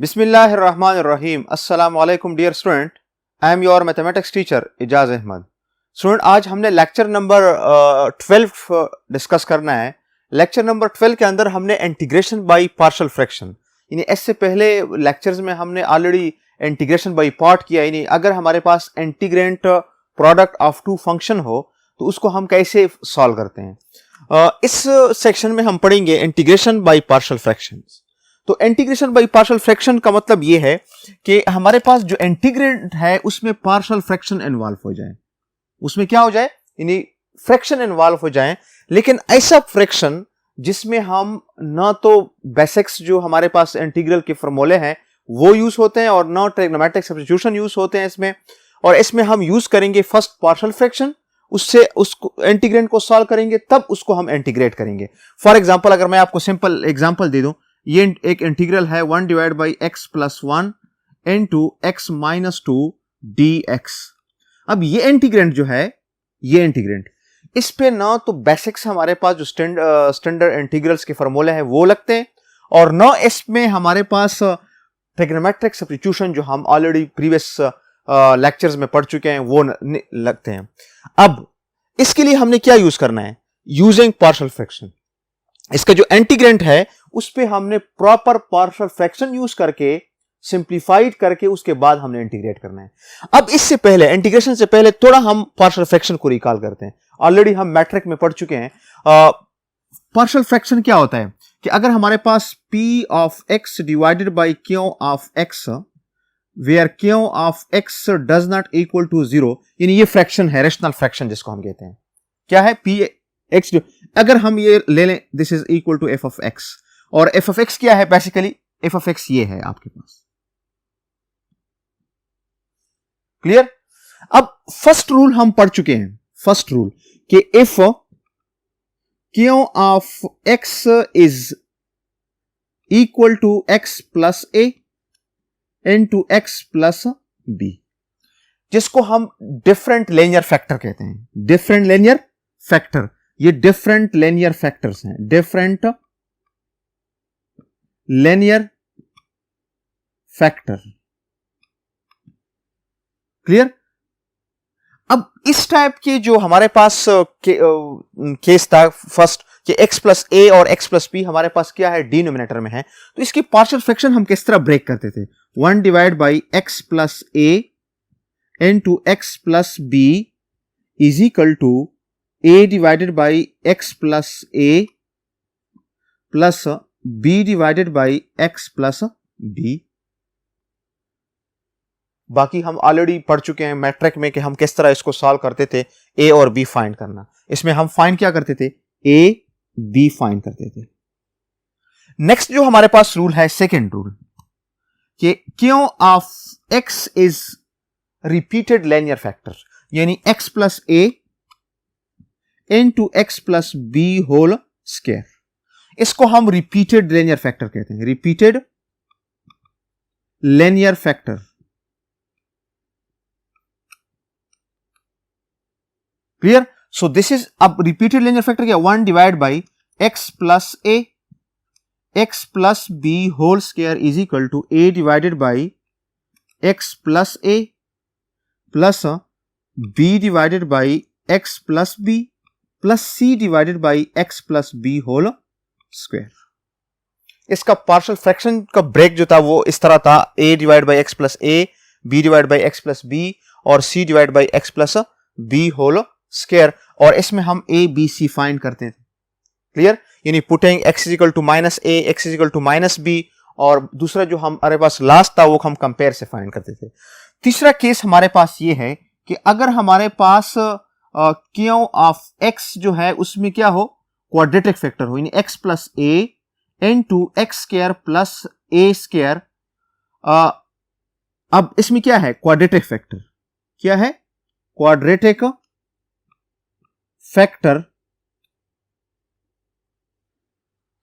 बिस्मिल्लाहिर्रहमानिर्रहीम। अस्सलाम वालेकुम dear student, I am your mathematics teacher Ijaz Ahmad. Student, आज हमने लेक्चर नंबर 12 डिस्कस करना है। लेक्चर नंबर 12 के अंदर हमने इंटीग्रेशन बाय पार्शियल फ्रैक्शन, यानी इससे पहले लेक्चर्स में हमने ऑलरेडी इंटीग्रेशन बाय पार्ट किया, यानी अगर हमारे पास integrand product of two function हो तो उसको हम कैसे सॉल्व करते हैं। इस सेक्शन में हम पढ़ेंगे इंटीग्रेशन बाय पार्शियल फ्रैक्शंस। तो इंटीग्रेशन बाय पार्शियल फ्रैक्शन का मतलब यह है कि हमारे पास जो इंटीग्रेंट है उसमें पार्शियल फ्रैक्शन इन्वॉल्व हो जाए, उसमें क्या हो जाए, यानी फ्रैक्शन इन्वॉल्व हो जाए, लेकिन ऐसा फ्रैक्शन जिसमें हम ना तो बेसिक्स जो हमारे पास इंटीग्रल के फॉर्मूले हैं वो यूज होते हैं और ना ट्रिग्नोमेट्रिक सब्स्टिट्यूशन यूज होते हैं इसमें। और इसमें हम यूज करेंगे फर्स्ट पार्शियल फ्रैक्शन, उससे उसको इंटीग्रेंट को सॉल्व करेंगे, तब उसको हम इंटीग्रेट करेंगे। फॉर एग्जांपल, अगर मैं आपको सिंपल एग्जांपल दे दूं, ये एक इंटीग्रल है 1 divide by x plus 1 into x minus 2 dx। अब ये इंटीग्रेंट जो है, ये इंटीग्रेंट, इस पे ना तो बेसिक्स हमारे पास जो स्टैंडर्ड इंटीग्रल्स के फॉर्मूले हैं वो लगते हैं, और ना इसमें हमारे पास ट्रिग्नोमेट्रिक सब्स्टिट्यूशन जो हम ऑलरेडी प्रीवियस लेक्चर्स में पढ़ चुके हैं वो लगते हैं। अब इसके लिए हमने क्या यूज करना है, यूजिंग पार्शियल फ्रैक्शन। इसका जो इंटीग्रेंट है उस पे हमने प्रॉपर पार्शियल फ्रैक्शन यूज करके सिंप्लीफाइड करके उसके बाद हमने इंटीग्रेट करना है। अब इससे पहले, इंटीग्रेशन से पहले थोड़ा हम पार्शियल फ्रैक्शन को रिकॉल करते हैं। ऑलरेडी हम मैट्रिक में पढ़ चुके हैं। पार्शियल फ्रैक्शन क्या होता है कि अगर हमारे पास p of x divided by q of x where q of x does not equal to 0, यानी ये फ्रैक्शन है, रेशनल फ्रैक्शन जिसको हम कहते हैं। क्या है? p x, अगर हम ये ले लें, this is equal to f of x, और f ऑफ x क्या है? बेसिकली f ऑफ x ये है आपके पास। क्लियर? अब फर्स्ट रूल हम पढ़ चुके हैं, फर्स्ट रूल कि if q of x is equal to x plus a into x plus b, जिसको हम डिफरेंट लीनियर फैक्टर कहते हैं। डिफरेंट लीनियर फैक्टर, ये डिफरेंट लीनियर फैक्टर्स हैं, डिफरेंट लीनियर फैक्टर। क्लियर? अब इस टाइप के जो हमारे पास केस था फर्स्ट कि x प्लस a और x प्लस b हमारे पास क्या है, डिनोमिनेटर में है, तो इसकी पार्शियल फ्रैक्शन हम किस तरह ब्रेक करते थे? 1 divide by x plus a into x plus b is equal to a divided by x plus a plus b divided by x plus b। बाकी हम ऑलरेडी पढ़ चुके हैं मैट्रिक में कि हम किस तरह इसको सॉल्व करते थे, a और b फाइंड करना। इसमें हम फाइंड क्या करते थे? a b फाइंड करते थे। नेक्स्ट जो हमारे पास रूल है, सेकेंड रूल, कि q of x is repeated linear factor, यानी x plus a into x plus b whole square, इसको हम रिपीटेड लीनियर फैक्टर कहते हैं। Repeated linear factor. Clear? So this is, अब रिपीटेड लीनियर फैक्टर क्या? 1 divide by x plus a x plus b whole square is equal to a divided by x plus a plus b divided by x plus b plus c divided by x plus b whole square. इसका partial fraction का break जो था वो इस तरह था, a divide by x plus a, b divide by x plus b और c divide by x plus b whole square, और इसमें हम a b c फाइंड करते थे। क्लियर? यानी putting x is equal to minus a, x is equal to minus b, और दूसरा जो हमारे पास लास्ट था वो हम कंपेयर से फाइंड करते थे। तीसरा केस हमारे पास ये है कि अगर हमारे पास q ऑफ x जो है उसमें क्या हो, क्वाड्रेटिक फैक्टर हो, यानी x plus a into x square plus a square. अब इसमें क्या है? Quadratic factor. क्या है? Quadratic factor.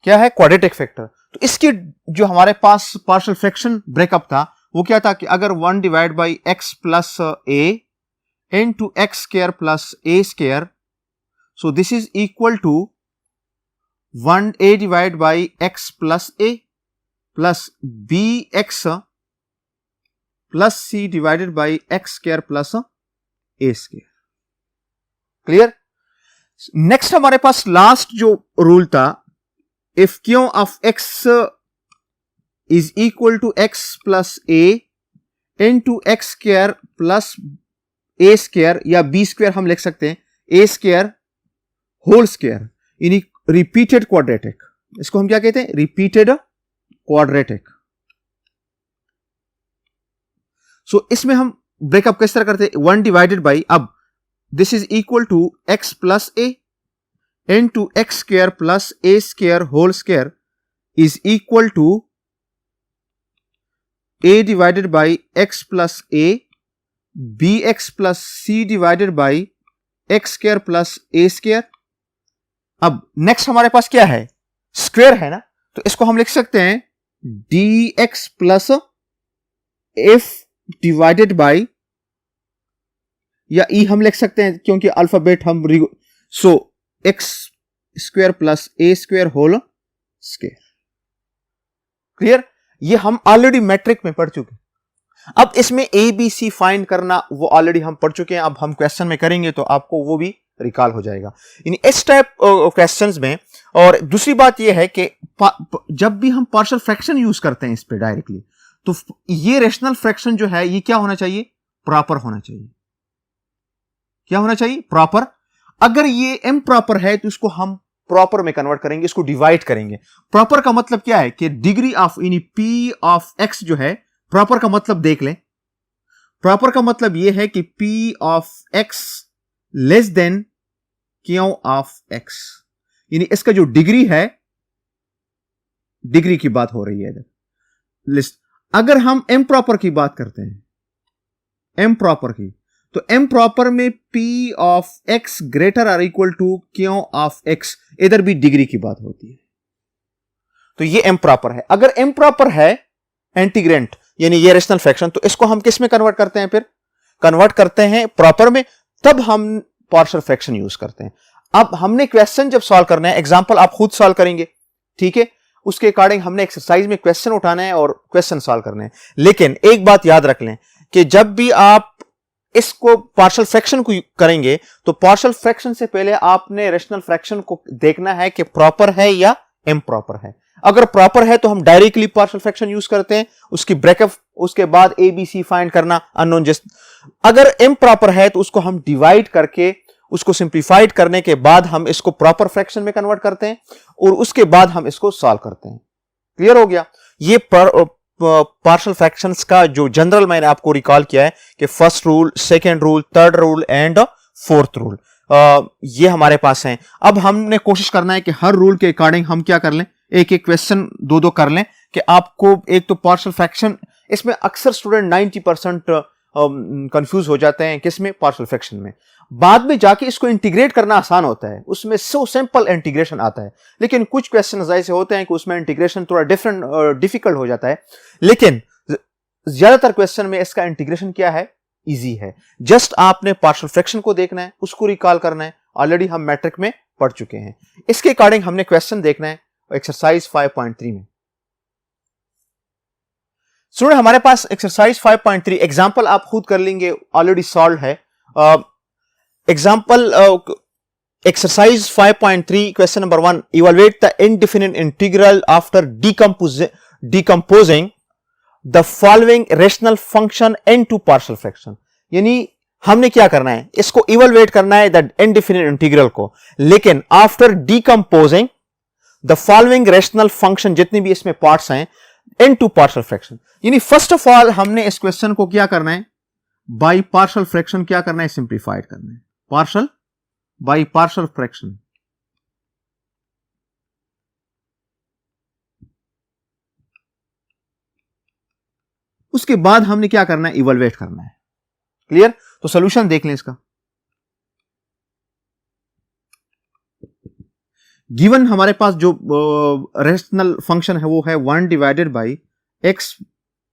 क्या है? Quadratic factor. तो इसकी जो हमारे पास पार्शियल फ्रैक्शन ब्रेकअप था वो क्या था कि अगर 1 divide by x plus a into x square plus a square, so this is equal to 1a divide by x plus a plus b x plus c divided by x square plus a square. Clear? Next हमारे पास last जो rule था, if q of x is equal to x plus a into x square plus a square, या b square हम लिख सकते हैं, a square whole square, यानी रिपीटेड क्वाड्रेटिक। इसको हम क्या कहते हैं? Repeated quadratic. सो इसमें हम ब्रेकअप किस तरह करते हैं? 1 डिवाइडेड बाई, अब this is equal to x plus a into x square plus a square whole square is equal to a divided by x plus a, bx plus c divided by x square plus a square। अब next हमारे पास क्या है? Square है ना, तो इसको हम लिख सकते हैं dx plus f divided by, या e हम लिख सकते हैं क्योंकि अल्फाबेट हम सो x square plus a square whole square. Clear? ये हम ऑलरेडी मैट्रिक में पढ़ चुके हैं। अब इसमें ए बी सी फाइंड करना वो ऑलरेडी हम पढ़ चुके हैं, अब हम क्वेश्चन में करेंगे तो आपको वो भी रिकॉल हो जाएगा यानी इस टाइप क्वेश्चंस में। और दूसरी बात ये है कि जब भी हम पार्शियल फ्रैक्शन यूज करते हैं इस पे डायरेक्टली, तो ये रेशनल फ्रैक्शन जो है ये क्या होना चाहिए? प्रॉपर होना चाहिए। क्या होना चाहिए? प्रॉपर। अगर ये इम प्रॉपर है तो इसको हम प्रॉपर में कन्वर्ट करेंगे, इसको डिवाइड करेंगे। प्रॉपर का मतलब क्या है कि डिग्री ऑफ यानी पी ऑफ एक्स जो है, प्रॉपर का मतलब देख लें। प्रॉपर का मतलब यह है कि P of x less than Q of x, यानी इसका जो डिग्री है, डिग्री की बात हो रही है इधर लिस्ट। अगर हम एम प्रॉपर की बात करते हैं, एम प्रॉपर की, तो एम प्रॉपर में p of x greater or equal to q of x, इधर भी डिग्री की बात होती है। तो ये एम प्रॉपर है। अगर एम प्रॉपर है इंटीग्रेंट यानी ये रेशनल फ्रैक्शन, तो इसको हम किस में कन्वर्ट करते हैं? फिर कन्वर्ट करते हैं प्रॉपर में, तब हम पार्शियल फ्रैक्शन यूज करते हैं। अब हमने क्वेश्चन जब सॉल्व करना है, एग्जांपल आप खुद सॉल्व करेंगे, ठीक है, उसके अकॉर्डिंग हमने एक्सरसाइज में क्वेश्चन उठाना है और क्वेश्चन सॉल्व करने हैं। लेकिन एक बात याद रख लें कि जब भी आप इसको पार्शियल फ्रैक्शन को करेंगे तो पार्शियल फ्रैक्शन से पहले आपने रेशनल फ्रैक्शन को देखना है कि प्रॉपर है या इम्प्रॉपर है। अगर प्रॉपर है तो हम डायरेक्टली पार्शियल फ्रैक्शन यूज करते हैं, उसकी ब्रेकअप, उसके बाद ए बी सी फाइंड करना अननोन। जस्ट अगर इम्प्रॉपर है तो उसको हम डिवाइड करके, उसको सिंप्लीफाइड करने के बाद हम इसको प्रॉपर फ्रैक्शन में कन्वर्ट करते हैं और उसके बाद हम इसको सॉल्व करते हैं। क्लियर हो गया? ये पार्शियल फ्रैक्शंस का जो जनरल मैंने आपको रिकॉल किया है कि first rule, second rule, third rule and fourth rule ये हमारे पास हैं। अब हमने कोशिश करना है कि हर रूल के अकॉर्डिंग हम क्या कर लें, एक एक क्वेश्चन दो कर लें कि आपको एक तो पार्शियल फ्रैक्शन, इसमें अक्सर स्टूडेंट 90% कंफ्यूज हो जाते हैं किसमें? पार्शियल फ्रैक्शन में। बाद में जाके इसको इंटीग्रेट करना आसान होता है, उसमें सो सिंपल इंटीग्रेशन आता है। लेकिन कुछ क्वेश्चन ऐसे होते हैं कि उसमें इंटीग्रेशन थोड़ा डिफिकल्ट हो जाता है। लेकिन ज्यादातर क्वेश्चन में इसका इंटीग्रेशन क्या है? इजी है। जस्ट आपने पार्शियल फ्रैक्शन को देखना है, उसको रिकॉल करना है। ऑलरेडी हम मैट्रिक में पढ़ चुके हैं। इसके अकॉर्डिंग हमने क्वेश्चन देखना है एक्सरसाइज 5.3 में। स्टूडेंट हमारे पास एक्सरसाइज 5.3 एग्जांपल आप खुद कर लेंगे, ऑलरेडी सॉल्व है। Example exercise 5.3 question number 1, evaluate the indefinite integral after decomposing the following rational function into partial fraction. यानी हमने क्या करना है, इसको इवैल्यूएट करना है द इंडेफिनिट इंटीग्रल को, लेकिन after decomposing the following rational function, जितने भी इसमें पार्ट्स हैं, इनटू पार्शियल फ्रैक्शन। यानी फर्स्ट ऑफ ऑल हमने इस क्वेश्चन को क्या करना है, बाई पार्शियल फ्रैक्शन क्या करना है, सिंप्लीफाइड करना है। Partial by partial fraction. उसके बाद हमने क्या करना है, इवैल्यूएट करना है। क्लियर? तो सॉल्यूशन देख लें इसका। गिवन हमारे पास जो रेशनल फंक्शन है वो है 1 divided by x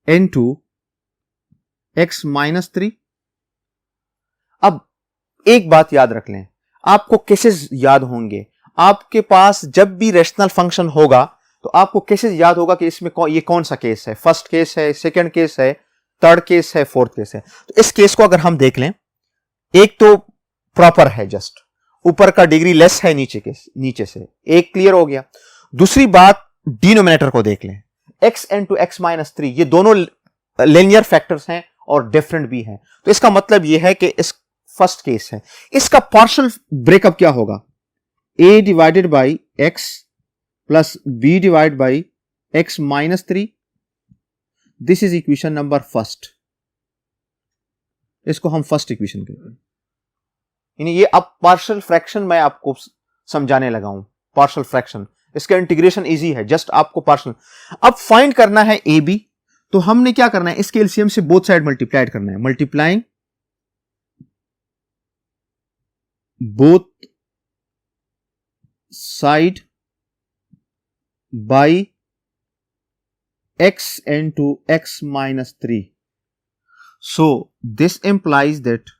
into x minus 3। अब एक बात याद रख लें, आपको केसेस याद होंगे। आपके पास जब भी रेशनल फंक्शन होगा तो आपको केसेस याद होगा कि इसमें ये कौन सा केस है, फर्स्ट केस है, सेकंड केस है, थर्ड केस है, फोर्थ केस है। तो इस केस को अगर हम देख लें, एक तो प्रॉपर है, जस्ट ऊपर का डिग्री लेस है नीचे से, एक क्लियर हो गया। दूसरी बात, डिनोमिनेटर को देख लें, x into x minus 3, ये दोनों लीनियर फैक्टर्स हैं और डिफरेंट भी हैं। तो इसका मतलब ये है कि इस फर्स्ट केस है, इसका पार्शियल ब्रेकअप क्या होगा, a divided by x plus b divide by x minus 3। This is equation number first, इसको हम फर्स्ट इक्वेशन कहते हैं। यानी ये अब पार्शियल फ्रैक्शन मैं आपको समझाने लगा हूं, पार्शियल फ्रैक्शन, इसका इंटीग्रेशन इजी है, जस्ट आपको पार्शियल। अब फाइंड करना है ए बी, तो हमने क्या करना है, इसके एलसीएम से बोथ साइड मल्टीप्लाइड करना है, multiplying both side by x into x minus 3. So this implies that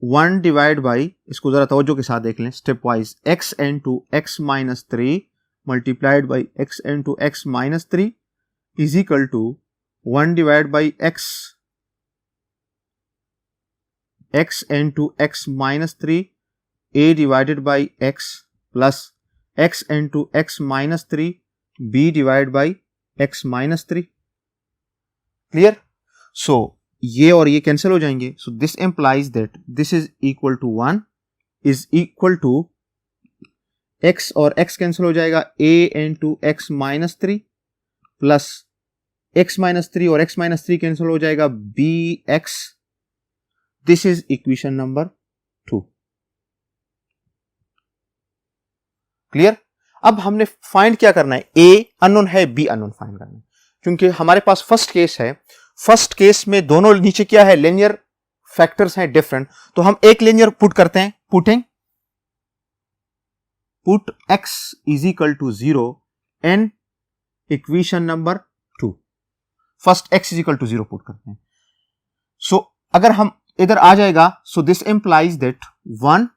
1 divided by, इसको जरा तवज्जो के साथ देख लें step wise, x into x minus 3 multiplied by x into x minus 3 is equal to 1 divided by x into x minus 3 a divided by x plus x into x minus 3 b divided by x minus 3। Clear? So ये और ये cancel हो जाएंगे, so this implies that this is equal to 1 is equal to x और x cancel हो जाएगा, a into x minus 3 plus x minus 3 और x minus 3 cancel हो जाएगा, bx। This is equation number 2। Clear? अब हमने फाइंड क्या करना है, a अननोन है, b अननोन फाइंड करना है। क्योंकि हमारे पास फर्स्ट केस है, फर्स्ट केस में दोनों नीचे क्या है, लीनियर फैक्टर्स हैं डिफरेंट, तो हम एक लीनियर पुट करते हैं, put x is equal to 0 in equation number 2। First x is equal to 0 put करते हैं। सो अगर हम इधर आ जाएगा, so this implies that 1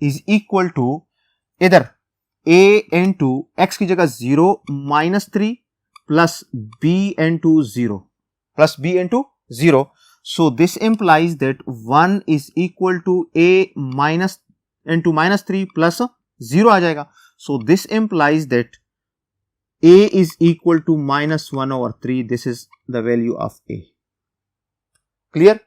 is equal to इधर a इंटू x की जगह 0 minus 3 plus b into 0 plus b into 0। So this implies that 1 is equal to a minus into minus 3 plus 0 आ जाएगा। So this implies that a is equal to minus 1/3। This is the value of a। Clear?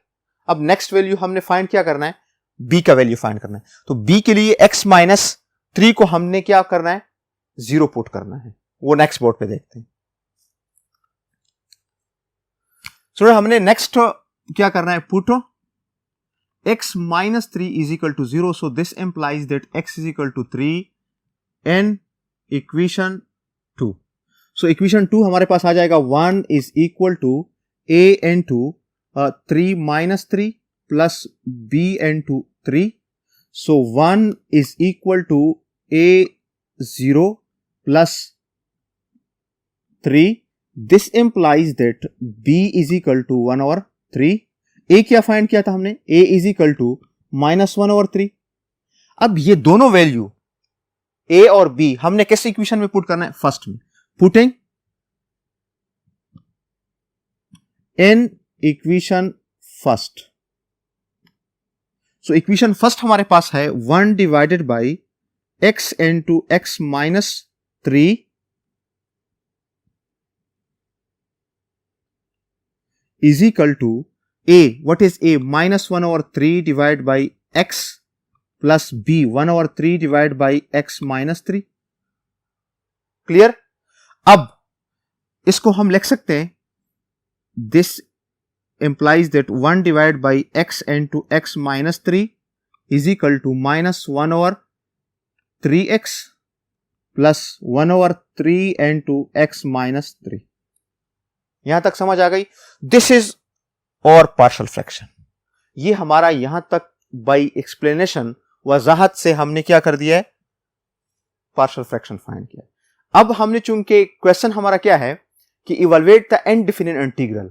अब next value हमने find क्या करना है, b का value find करना है। तो b के लिए x माइनस 3 को हमने क्या करना है, 0 पुट करना है, वो नेक्स्ट बोर्ड पे देखते हैं। सो हमने नेक्स्ट क्या करना है, put x minus 3 is equal to 0। So this implies that x is equal to 3 in equation 2। सो इक्वेशन 2 हमारे पास आ जाएगा, 1 is equal to a into 3 minus 3 plus b into 3। So 1 is equal to a 0 plus 3. This implies that b is equal to 1/3. a क्या find किया था हमने, a is equal to minus 1/3। अब ये दोनों वैल्यू a और b हमने किस इक्वेशन में पुट करना है, फर्स्ट में, putting in equation first. So equation first हमारे पास है 1 divided by x into x minus 3 is equal to a, what is a, minus 1/3 divide by x plus b 1/3 divide by x minus 3। Clear? अब इसको हम लिख सकते हैं, this implies that 1 divided by x into x minus 3 is equal to minus 1/3x plus 1/3 into x minus 3। यहां तक समझ आ गई? दिस इज और पार्शियल फ्रैक्शन। ये हमारा यहां तक बाय एक्सप्लेनेशन, वजाहत से हमने क्या कर दिया है, पार्शियल फ्रैक्शन फाइंड किया। अब हमने, चूंकि क्वेश्चन हमारा क्या है कि evaluate the indefinite integral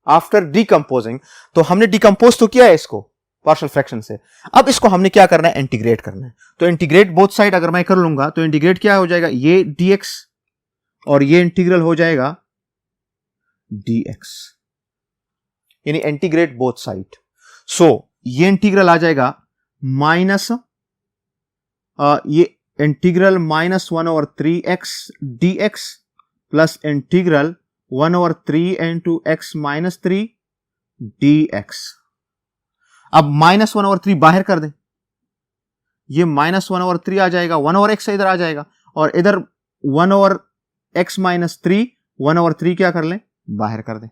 after decomposing, तो हमने डिकम्पोज तो किया है इसको पार्शियल फ्रैक्शन से, अब इसको हमने क्या करना है, इंटीग्रेट करना है। तो इंटीग्रेट बोथ साइड अगर मैं कर लूंगा तो इंटीग्रेट क्या हो जाएगा, ये dx और ये इंटीग्रल हो जाएगा dx, यानी इंटीग्रेट बोथ साइड। सो ये इंटीग्रल आ जाएगा माइनस ये integral -1/3x dx plus integral 1/3 into x minus 3 dx। अब -1/3 बाहर कर दें, ये -1/3 आ जाएगा, 1/x इधर आ जाएगा, और इधर 1/x minus 3 1/3 क्या कर लें, बाहर कर दें।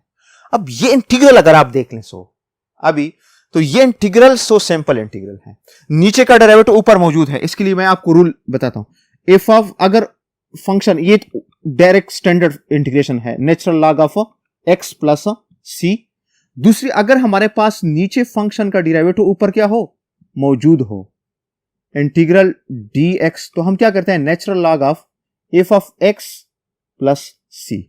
अब ये इंटीग्रल अगर आप देख लें अभी, तो ये इंटीग्रल सिंपल इंटीग्रल है, नीचे का डेरिवेटिव ऊपर मौजूद है। इसके लिए मैं आपको रूल बताता हूं। इफ ऑफ अगर फंक्शन, ये डायरेक्ट स्टैंडर्ड इंटीग्रेशन है, natural log of x plus C. दूसरी, अगर हमारे पास नीचे फंक्शन का डेरिवेटिव ऊपर क्या हो, मौजूद हो, इंटीग्रल dx, तो हम क्या करते हैं, natural log of f of x plus C,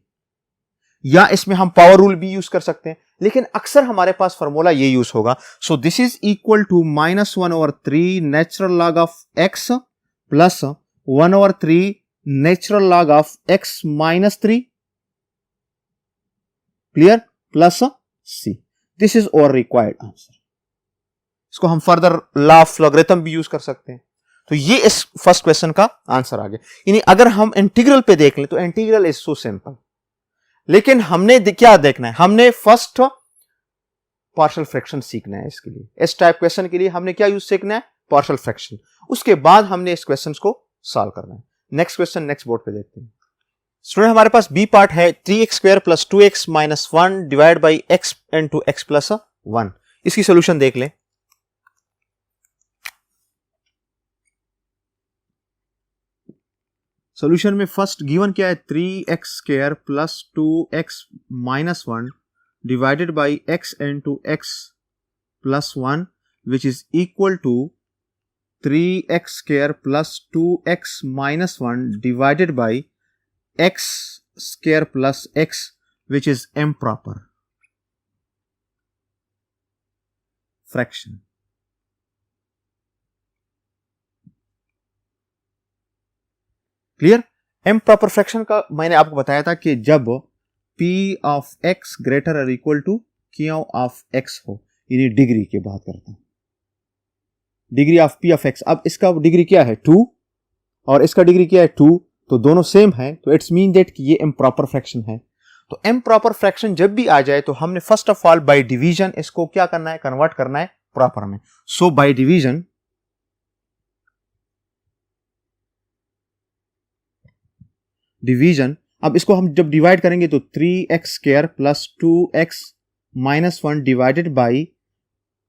या इसमें हम पावर रूल भी यूज कर सकते हैं, लेकिन अक्सर हमारे पास फॉर्मूला ये यूज होगा। So this is equal to -1/3 natural log of x plus 1/3 natural log of x minus 3, clear, plus c। This is our required answer. इसको हम फर्दर लॉ ऑफ लॉगरिथम भी यूज कर सकते हैं। तो ये इस फर्स्ट क्वेश्चन का आंसर आ गया। यानी अगर हम इंटीग्रल पे देख लें तो इंटीग्रल इज सो सिंपल, लेकिन हमने क्या देखना है, हमने फर्स्ट पार्शियल फ्रैक्शन सीखना है। इसके लिए, इस टाइप क्वेश्चन के लिए हमने क्या यूज सीखना है, पार्शियल फ्रैक्शन। उसके बाद हमने इस क्वेश्चन को सॉल्व करना है। नेक्स्ट क्वेश्चन नेक्स्ट बोर्ड पे देखते हैं। स्टूडेंट, हमारे पास बी पार्ट है 3x² + 2x - 1 divide by x into x plus 1। इसकी सोल्यूशन देख लें। सोल्यूशन में फर्स्ट गिवन क्या है, 3x² + 2x - 1 divided by x into x plus 1 which is equal to 3x² + 2x - 1 divided by x² plus x which is improper fraction। Clear. Improper fraction का मैंने आपको बताया था कि जब p ऑफ x ग्रेटर और equal to q of x हो, यानी डिग्री की बात करता हूं, degree of p of x। अब इसका डिग्री क्या है 2 और इसका डिग्री क्या है 2, तो दोनों सेम है, तो इट्स मीन दैट कि ये इम्प्रॉपर फ्रैक्शन है। तो इम्प्रॉपर फ्रैक्शन जब भी आ जाए तो हमने first of all by division इसको क्या करना है, कन्वर्ट करना है प्रॉपर में। सो बाय डिवीजन, अब इसको हम जब डिवाइड करेंगे तो 3x² + 2x - 1 divided by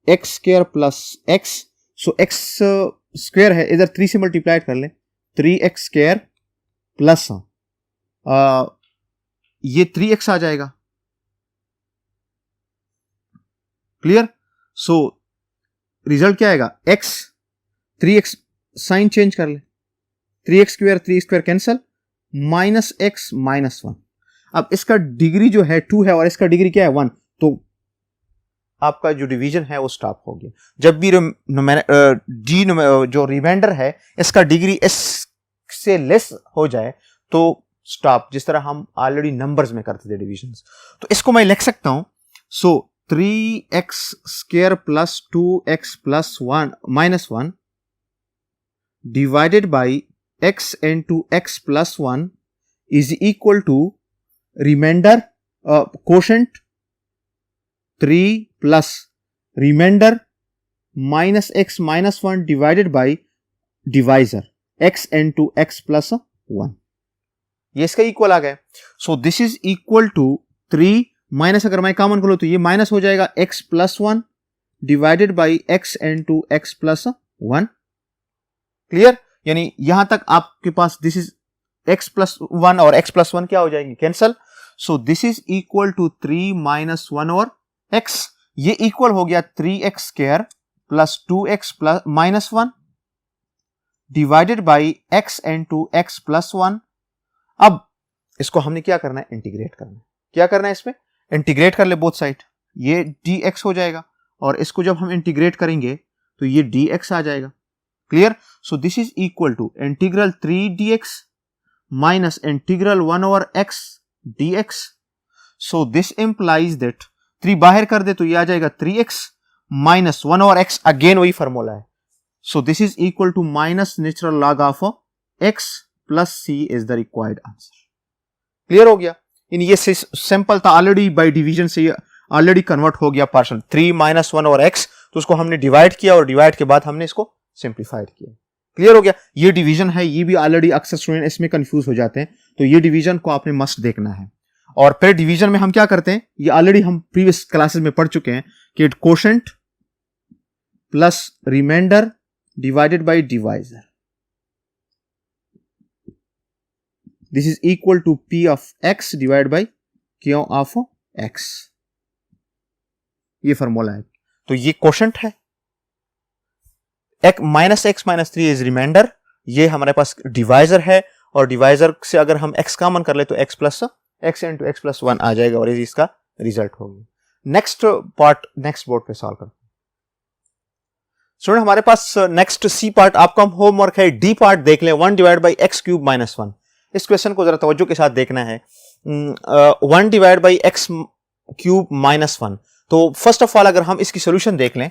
x² + x। So x square है, इधर 3 से मल्टीप्लाइड कर लें, 3x² प्लस ये 3x आ जाएगा, क्लियर। सो रिजल्ट क्या आएगा, x 3x, साइन चेंज कर ले, 3x² 3x² कैंसल, -x - 1। अब इसका डिग्री जो है 2 है और इसका डिग्री क्या है 1, तो आपका जो डिवीजन है वो स्टॉप हो गया। जब भी जो रिमाइंडर है इसका डिग्री s से लेस हो जाए तो स्टॉप, जिस तरह हम ऑलरेडी नंबर्स में करते थे डिविजन्स। तो इसको मैं लिख सकता हूं, सो 3x² + 2x + 1 divided by x into x plus 1 is equal to remainder quotient 3 plus remainder -x - 1 divided by divisor x into x plus 1। ये इसका इक्वल आ गया। So this is equal to 3 minus, अगर मैं कॉमन करूं तो ये minus हो जाएगा x plus 1 divided by x into x plus 1। Clear. यानी यहां तक आपके पास दिस इज x plus 1 और x plus 1 क्या हो जाएंगे, cancel. So this is equal to 3 - 1 और x, ये इक्वल हो गया 3x² + 2x - 1 divided by x into x plus 1। अब इसको हमने क्या करना है, इंटीग्रेट करना है। क्या करना है, इसमें इंटीग्रेट कर ले बोथ साइड, ये dx हो जाएगा, और इसको जब हम इंटीग्रेट करेंगे तो ये dx आ जाएगा, clear. So this is equal to integral 3 dx minus integral 1 over x dx. So this implies that 3 बाहर कर दे तो ये आ जाएगा 3x minus 1 over x, again वही फॉर्मूला है. So this is equal to minus natural log of x plus c is the required answer. Clear हो गया? इन ये सिंपल था, ऑलरेडी बाय डिवीजन से ये ऑलरेडी कन्वर्ट हो गया पार्शियल. 3 minus 1 over x, तो उसको हमने डिवाइड किया और डिवाइड के बाद हमने इसको सिंप्लीफाइड किया. क्लियर हो गया? ये डिवीजन है, ये भी ऑलरेडी अक्सर स्टूडेंट इसमें कंफ्यूज हो जाते हैं, तो ये डिवीजन को आपने मस्ट देखना है. और फिर डिवीजन में हम क्या करते हैं, ये ऑलरेडी हम प्रीवियस क्लासेस में पढ़ चुके हैं कि quotient plus remainder divided by divisor, this is equal to p of x divide by q of x. ये फॉर्मूला है. तो ये कोशेंट है, minus x minus 3 is remainder, ये हमारे पास डिवाइजर है, और डिवाइजर से अगर हम x कॉमन कर ले तो x plus x into x plus 1 आ जाएगा और ये इसका रिजल्ट होगा. नेक्स्ट पार्ट नेक्स्ट बोर्ड पे सॉल्व करते हैं. स्टूडेंट हमारे पास नेक्स्ट सी पार्ट आपका होमवर्क है. डी पार्ट देख लें, 1 divide by X cube minus 1. इस क्वेश्चन को जरा तवज्जो के साथ देखना है. 1 divide by X cube minus 1. तो फर्स्ट ऑफ ऑल अगर हम इसकी सोल्यूशन देख लें,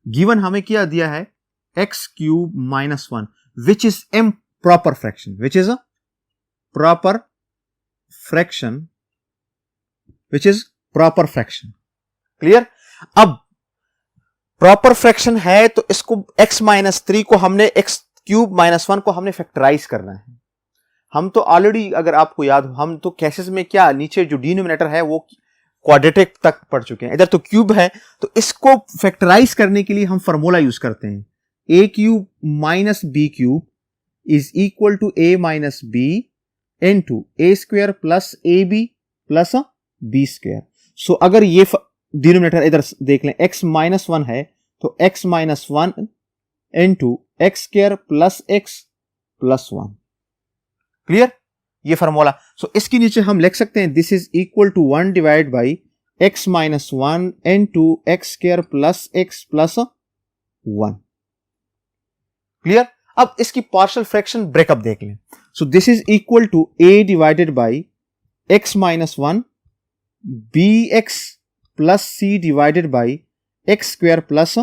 गिवन हमें क्या दिया है, x cube minus 1 which is an proper fraction, which is a proper fraction, which is proper fraction. Clear? अब प्रॉपर फ्रैक्शन है तो इसको x माइनस 3 को हमने x क्यूब माइनस 1 को हमने फैक्टराइज करना है. हम तो ऑलरेडी अगर आपको याद हो, हम तो केसेस में क्या नीचे जो डिनोमिनेटर है वो क्वाड्रेटिक तक पढ़ चुके हैं, इधर तो क्यूब है, तो इसको फैक्टराइज करने के लिए हम फॉर्मूला यूज करते हैं. a cube minus B cube is equal to a minus B into a square plus A B plus B square. So अगर ये डिनोमिनेटर इधर देख लें, x माइनस 1 है तो x minus 1 into x square plus x plus 1. Clear? ये formula. So इसके नीचे हम लिख सकते हैं this is equal to 1 divide by x minus 1 into x square plus x plus 1. Clear? अब इसकी पार्शियल फ्रैक्शन ब्रेकअप देख लें. So this is equal to a divided by x minus 1 B x plus c divided by x square plus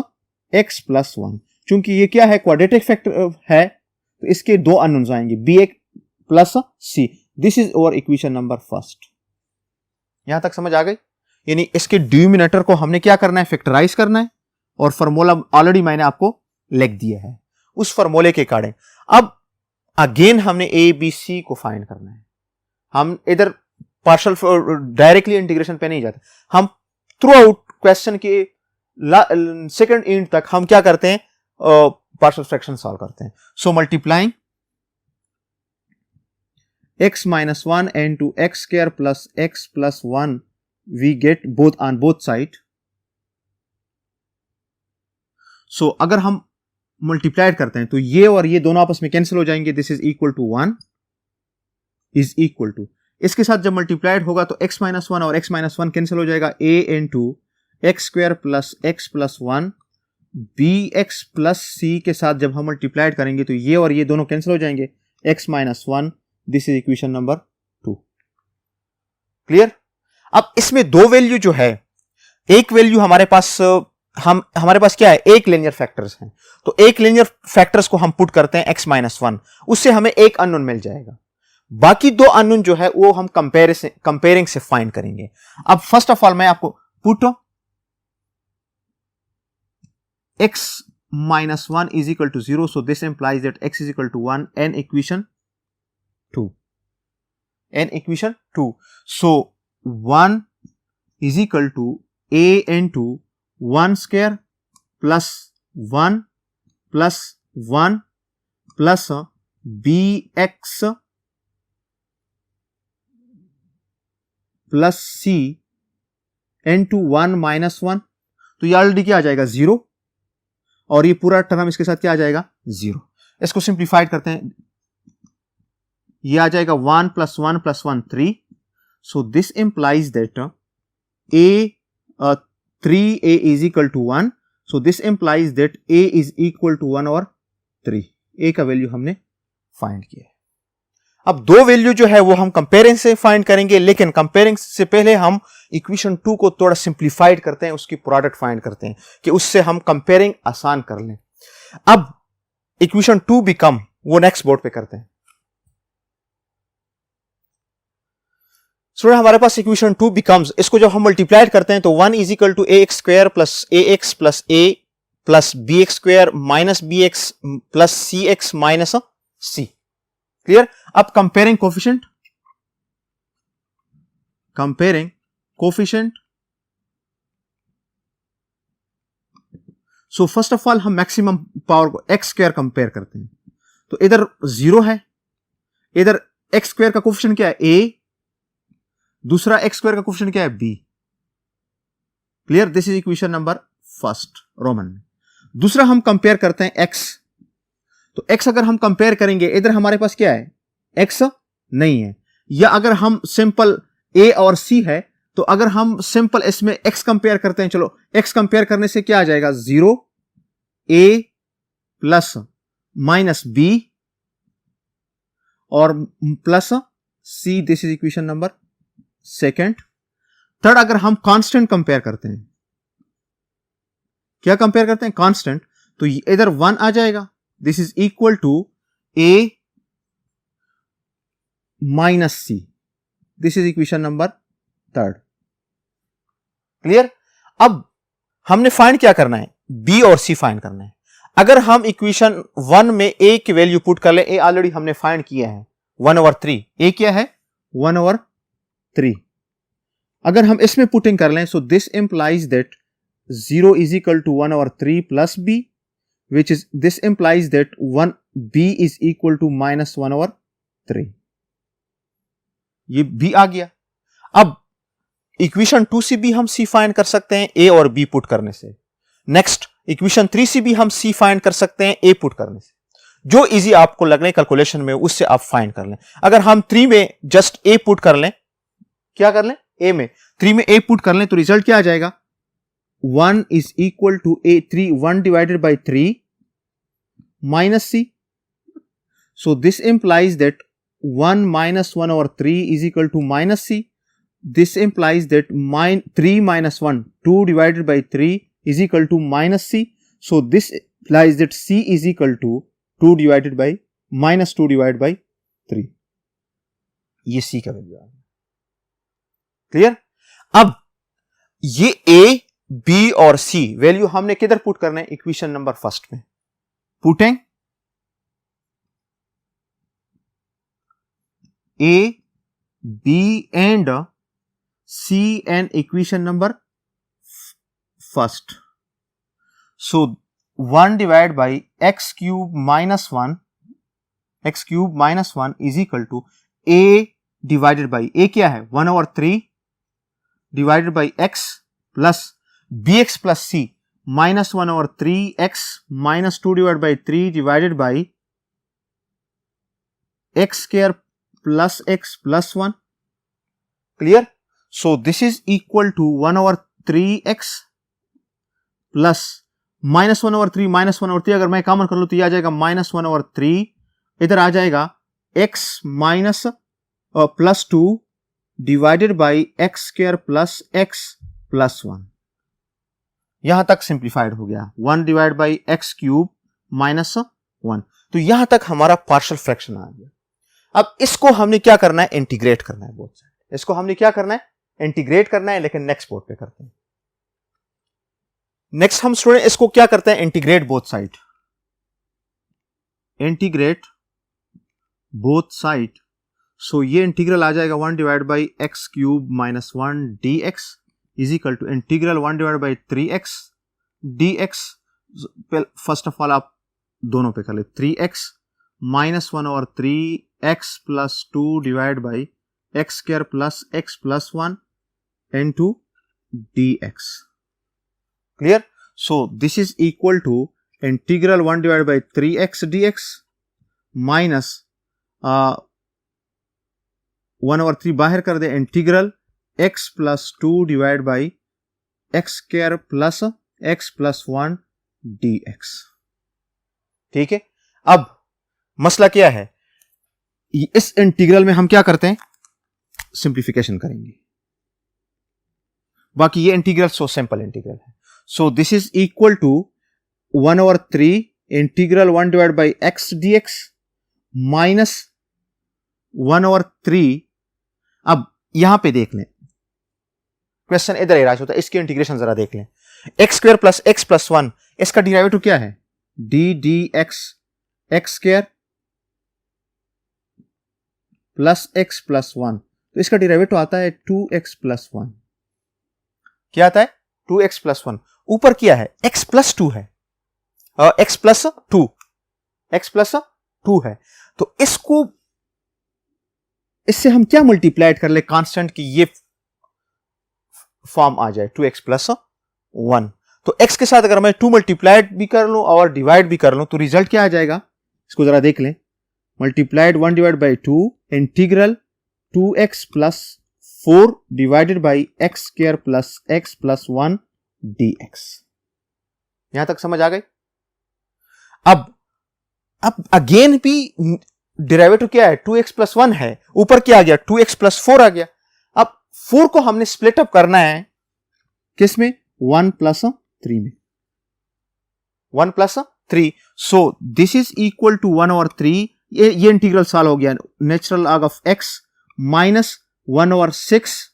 x plus 1. चूंकि ये क्या है, quadratic factor है, तो इसके दो अननोन्स आएंगे, b x plus c. This is over equation number first. यहां तक समझ आ गई? यानी इसके डिनोमिनेटर को हमने क्या करना है, फैक्टराइज करना है, और फॉर्मूला ऑलरेडी मैंने आपको लिख दिया है. उस फॉर्मूले के अकॉर्डिंग अब अगेन हमने ए बी सी को फाइंड करना है. हम इधर पार्शियल डायरेक्टली इंटीग्रेशन पे नहीं जाते, हम थ्रू आउट क्वेश्चन के सेकंड एंड तक हम क्या करते हैं, पार्शियल फ्रैक्शन सॉल्व करते हैं. सो multiplying x minus 1 into x square plus x plus 1 we get both on both side. So अगर हम मल्टीप्लाइड करते हैं तो ये और ये दोनों आपस में कैंसिल हो जाएंगे. This is equal to 1 is equal to, इसके साथ जब मल्टीप्लाइड होगा तो x माइनस 1 और x माइनस 1 कैंसिल हो जाएगा. a into X square plus x plus 1 B x plus C के साथ जब हम मल्टीप्लाइड करेंगे तो ये और ये दोनों कैंसिल हो जाएंगे. x minus 1, this is equation number 2. Clear? अब इसमें दो वैल्यू जो है, एक वैल्यू हमारे पास हमारे पास क्या है, एक लीनियर फैक्टर्स हैं, तो एक लीनियर फैक्टर्स को हम पुट करते हैं x माइनस 1, उससे हमें एक अननोन मिल जाएगा. बाकी दो अननोन जो है वो हम कंपेयरिंग से फाइंड करेंगे. अब फर्स्ट ऑफ ऑल मैं आपको put x minus 1 is equal to 0, so this implies that x is equal to 1 and equation 2. So 1 is equal to a into 1 square plus 1 plus 1 plus bx plus c into 1 minus 1. तो ये already क्या आ जाएगा, 0, और ये पूरा term इसके साथ क्या आ जाएगा, 0. इसको सिंप्लीफाइड करते हैं, ये आ जाएगा 1 plus 1 plus 1 3. So this implies that 3a is equal to 1. So this implies that a is equal to 1 over 3. ए का वैल्यू हमने फाइंड किया है। अब दो वैल्यू जो है वो हम कंपेयरिंग से फाइंड करेंगे, लेकिन कंपेयरिंग से पहले हम इक्वेशन 2 को थोड़ा सिंप्लीफाइड करते हैं, उसकी प्रोडक्ट फाइंड करते हैं कि उससे हम कंपेयरिंग आसान कर लें। अब इक्वेशन 2 बिकम, वो नेक्स्ट बोर्ड पे करते हैं। स्टूडेंट हमारे पास इक्वेशन 2 बिकम्स, इसको जब हम मल्टीप्लाइड करते हैं तो 1 is equal to ax square plus ax plus a plus bx square minus bx plus cx minus c। Clear? अब comparing coefficient. So first of all हम मैक्सिमम पावर को x स्क्वायर कंपेयर करते हैं, तो इधर 0 है, इधर x स्क्वायर का कोफिशिएंट क्या है a, दूसरा x स्क्वायर का कोफिशिएंट क्या है b। Clear? This is equation number first Roman में। दूसरा हम कंपेयर करते हैं x, तो x अगर हम कंपेयर करेंगे, इधर हमारे पास क्या है x नहीं है, या अगर हम सिंपल a और c है, तो अगर हम सिंपल इसमें x कंपेयर करते हैं, चलो x कंपेयर करने से क्या आ जाएगा 0 a प्लस माइनस b और plus c। This is equation number second. Third, अगर हम कांस्टेंट कंपेयर करते हैं, क्या कंपेयर करते हैं कांस्टेंट, तो इधर 1 आ जाएगा, this is equal to a minus c। This is equation number third. Clear? अब हमने फाइंड क्या करना है, b और c फाइंड करना है। अगर हम इक्वेशन 1 में a की वैल्यू पुट कर ले, a ऑलरेडी हमने फाइंड किया है 1/3, a क्या है 1/3। अगर हम इसमें पुटिंग कर लें, so this implies that 0 is equal to 1/3 plus b, which is this implies that 1b is equal to minus 1/3। ये b आ गया। अब इक्वेशन 2 से भी हम c फाइंड कर सकते हैं a और b पुट करने से। नेक्स्ट इक्वेशन 3 से भी हम c फाइंड कर सकते हैं a पुट करने से। जो इजी आपको लग रहा है कैलकुलेशन में, उससे आप फाइंड कर लें। अगर हम 3 में जस्ट a पुट कर लें, क्या कर लें a में 3 में a पुट कर लें, तो रिजल्ट क्या आ जाएगा 1 is equal to a 3, 1 divided by 3 minus c. So this implies that 1 minus 1/3 is equal to minus c. This implies that 3 minus 1, 2 divided by 3 is equal to minus c. So this implies that c is equal to 2 divided by minus 2 divided by 3. ये c का value आ गया। Clear? अब ये a, b और c value हमने किधर put करना है, इक्वेशन नंबर फर्स्ट में। Putting a, b and c and equation number first. So 1 divided by x cube minus 1 is equal to a divided by a क्या है 1/3 divided by x plus bx plus c minus 1/3 x minus 2 divided by 3 divided by x square plus x plus 1. Clear? So this is equal to 1/3 x plus minus 1/3 अगर मैं common कर लूं तो ये आ जाएगा -1/3, इधर आ जाएगा x minus plus 2 divided by x square plus x plus 1। यहां तक सिंप्लीफाइड हो गया, 1 divide by X cube minus 1। तो यहां तक हमारा पार्शियल फ्रैक्शन आ गया। अब इसको हमने क्या करना है, इंटीग्रेट करना है बोथ साइड। इसको हमने क्या करना है, इंटीग्रेट करना है, लेकिन नेक्स्ट बोर्ड पे करते हैं। नेक्स्ट हम स्टूडेंट इसको क्या करते हैं, integrate both side. Integrate both side, so ये इंटीग्रल आ जाएगा 1 divide by X cube minus 1 D X is equal to integral 1 divide by 3x dx। First of all आप दोनों पे कर ले, 3x minus 1/3 x plus 2 divide by x square plus x plus 1 into dx। Clear? So this is equal to integral 1 divide by 3x dx minus 1/3 बाहर कर दे, integral x plus 2 divide by x square plus x plus 1 dx। ठीक है? अब मसला क्या है, इस इंटीग्रल में हम क्या करते हैं, सिंप्लीफिकेशन करेंगे। बाकी ये इंटीग्रल सो सिंपल इंटीग्रल है। So this is equal to 1/3 integral 1 divide by x d x minus 1/3। अब यहां पे देख लें, क्वेश्चन इधर ही राज होता है, इसकी इंटीग्रेशन जरा देख लें। X square plus x plus 1, इसका डिराइवेटिव क्या है, D D x x square plus x plus 1, तो इसका डिराइवेटिव आता है 2x प्लस 1। क्या आता है, 2x प्लस 1। ऊपर क्या है, x प्लस 2 है, x प्लस 2, x प्लस 2 है। तो इसको, इससे हम क्या मल्टीप्लाइड कर ले, कांस्टेंट की ये फॉर्म आ जाए 2x प्लस 1। तो x के साथ अगर मैं 2 मल्टीप्लाइड भी कर लूं और डिवाइड भी कर लूं तो रिजल्ट क्या आ जाएगा, इसको जरा देख लें। Multiplied 1 divide by 2 integral 2x plus 4 divided by x square plus x plus 1 dx। यहां तक समझ आ गई। अब अगेन भी डेरिवेटिव क्या है, 2x प्लस 1 है, ऊपर क्या आ गया, 2x प्लस 4 आ गया। अब 4 को हमने स्प्लिट अप करना है किसमें, 1 प्लस 3 में, 1 plus 3। So this is equal to 1/3। ये इंटीग्रल सॉल्व हो गया, natural log of x minus 1/6।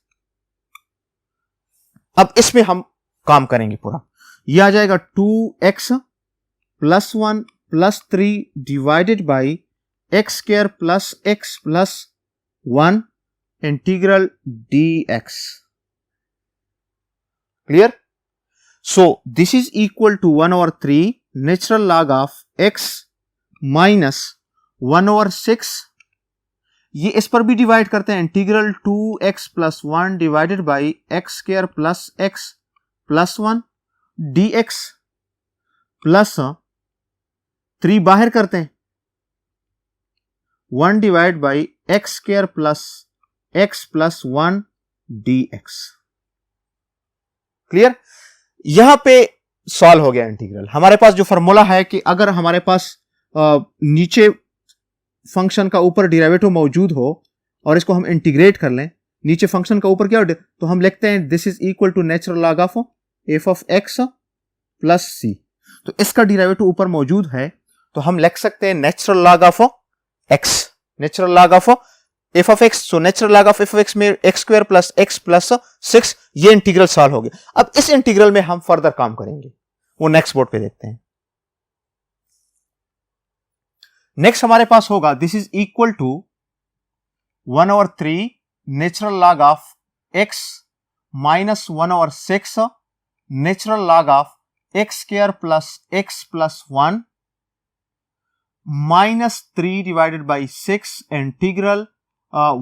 अब इसमें हम काम करेंगे पूरा, यह आ जाएगा 2x plus 1 plus 3 divided by x square plus x plus 1 integral dx। Clear. So this is equal to 1/3 natural log of x minus 1/6। ये इस पर भी डिवाइड करते हैं, integral 2x plus 1 divided by x square plus x plus 1 dx plus 3 बाहर करते हैं, 1 divide by x square plus x plus 1 dx। Clear. यहां पे सॉल्व हो गया इंटीग्रल। हमारे पास जो फॉर्मूला है कि अगर हमारे पास नीचे फंक्शन का ऊपर डेरिवेटिव मौजूद हो और इसको हम इंटीग्रेट कर लें, नीचे फंक्शन का ऊपर क्या हो, तो हम लिखते हैं this is equal to natural log of F of X plus C. तो इसका डेरिवेटिव ऊपर मौजूद है तो हम लिख सकते हैं natural log of x, natural log of F of x. So natural log of F of x में x square plus x plus 6। ये इंटीग्रल सॉल्व हो गया। अब इस इंटीग्रल में हम फर्दर काम करेंगे, वो नेक्स्ट बोर्ड पे देखते हैं। नेक्स्ट हमारे पास होगा this is equal to 1/3 natural log of x minus 1/6 natural log of x square plus x plus 1 minus 3 divided by 6 integral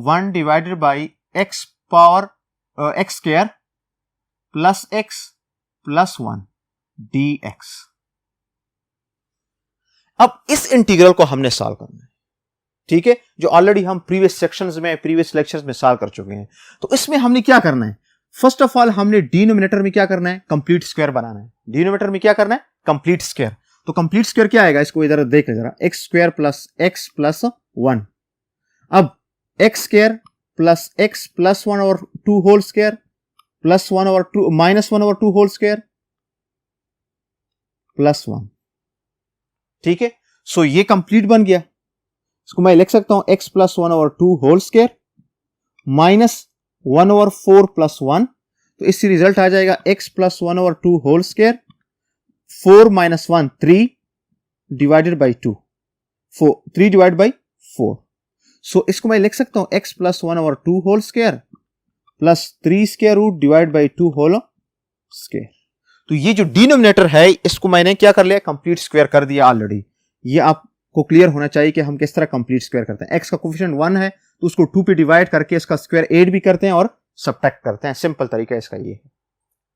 1 divided by x power x square plus x plus 1 dx। अब इस integral को हमने solve करना है, ठीक है, जो already हम प्रीवियस सेक्शंस में, प्रीवियस लेक्चर्स में सॉल्व कर चुके हैं। तो इसमें हमने क्या करना है, फर्स्ट ऑफ ऑल हमने डिनोमिनेटर में क्या करना है, कंप्लीट स्क्वायर बनाना है। डिनोमिनेटर में क्या करना है, कंप्लीट स्क्वायर। तो कंप्लीट स्क्वायर क्या आएगा, इसको इधर देख ले जरा, x square plus x plus 1। अब x square plus x plus 1/2 whole square plus 1/2 minus 1/2 whole square plus 1। ठीक है। सो ये कंप्लीट बन गया। इसको मैं लिख सकता हूं x plus 1/2 whole square minus 1/4 plus 1। तो इससे रिजल्ट आ जाएगा x plus 1/2 whole square 4 minus 1 3 divided by 2 3 divide by 4। So इसको मैं लिख सकता हूं x plus 1/2 whole square plus 3 square root divide by 2 whole square. तो ये जो डिनोमिनेटर है इसको मैंने क्या कर लिया, कंप्लीट स्क्वायर कर दिया ऑलरेडी। ये आपको क्लियर होना चाहिए कि हम किस तरह कंप्लीट स्क्वायर करते हैं। x का कोफिशिएंट 1 है तो उसको 2 पे डिवाइड करके इसका स्क्वायर 8 भी करते हैं और सब्ट्रैक्ट करते हैं। सिंपल तरीका इसका ये है,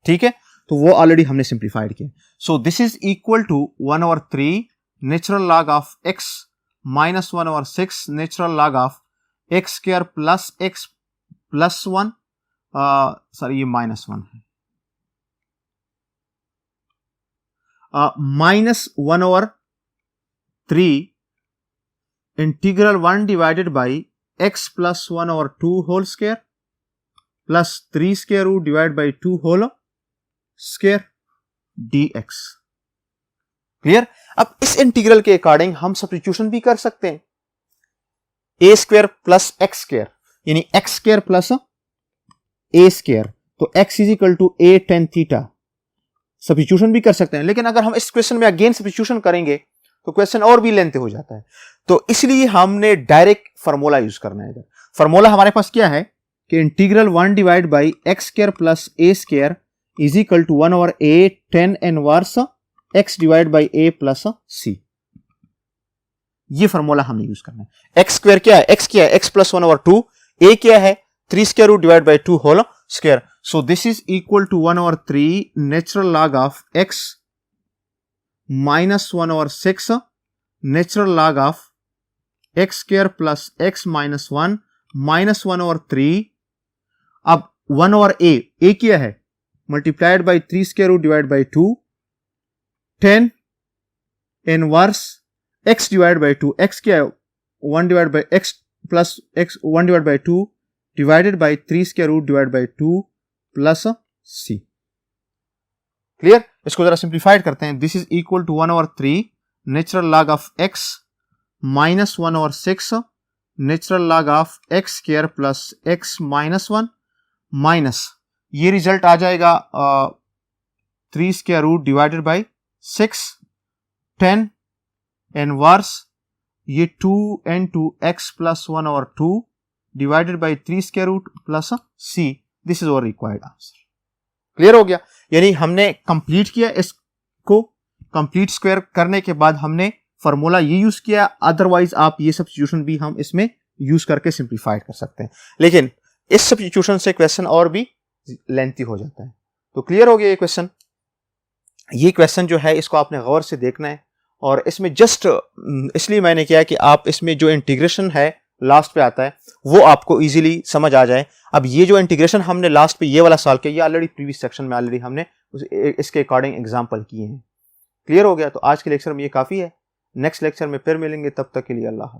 ठीक है। तो वो ऑलरेडी हमने सिंप्लीफाइड किया। So this is equal to 1/3 natural log of x minus 1/6 natural log of x square plus x plus 1, sorry ये माइनस 1 है, minus 1/3 integral 1 divided by x plus 1 over 2 whole square plus 3 square root divide by 2 whole square dx। Clear? अब इस integral के according हम substitution भी कर सकते हैं, a square plus x square यानी x square plus a square, तो x is equal to a tan theta, substitution भी कर सकते हैं। लेकिन अगर हम इस क्वेश्चन में अगेन सब्स्टिट्यूशन करेंगे तो क्वेश्चन और भी लेंथी हो जाता है, तो इसलिए हमने डायरेक्ट फार्मूला यूज करना है। इधर फार्मूला हमारे पास क्या है कि integral 1 divide by x square plus a square is equal to 1 over a tan inverse x divide by a plus c। ये फार्मूला हमने यूज करना है। एक्स स्क्वायर क्या है? एक्स क्या है? एक्स प्लस 1 ओवर 2, a क्या है? 3 square root divide by 2 whole square. So this is equal to 1 over 3 natural log of x minus 1 over 6 natural log of x square plus x minus 1 minus 1 over 3। अब 1 over a क्या है? Multiplied by 3 square root divided by 2 10 inverse x divided by 2, x क्या है? 1 divided by x plus x 1 divided by 2 divided by 3 square root divided by 2 plus c. Clear? इसको जरा simplified करते हैं। This is equal to 1 over 3 natural log of x minus 1 over 6 natural log of x square plus x minus 1 minus ये result आ जाएगा 3 square root divided by 6 10 inverse ये 2 into x plus 1 over 2 divided by 3 square root plus c। This is our required answer. Clear हो गया? यानी हमने complete किया, इसको कंप्लीट स्क्वायर करने के बाद हमने फार्मूला ये यूज किया। अदरवाइज आप ये सब्स्टिट्यूशन भी हम इसमें यूज करके सिंप्लीफाइड कर सकते हैं, लेकिन इस सब्स्टिट्यूशन से क्वेश्चन और भी लेंथी हो जाता है। तो क्लियर हो गया ये क्वेश्चन? ये क्वेश्चन जो है इसको आपने गौर से देखना है, और इसमें जस्ट इसलिए मैंने किया कि आप इसमें जो इंटीग्रेशन है लास्ट पे आता है वो आपको इजीली समझ आ जाए। अब ये जो इंटीग्रेशन हमने लास्ट पे ये वाला सॉल्व किया, ये ऑलरेडी प्रीवियस सेक्शन में ऑलरेडी हमने इसके अकॉर्डिंग एग्जांपल किए हैं। क्लियर हो गया? तो आज के लेक्चर में ये काफी है। नेक्स्ट लेक्चर में फिर मिलेंगे, तब तक के लिए अल्लाह।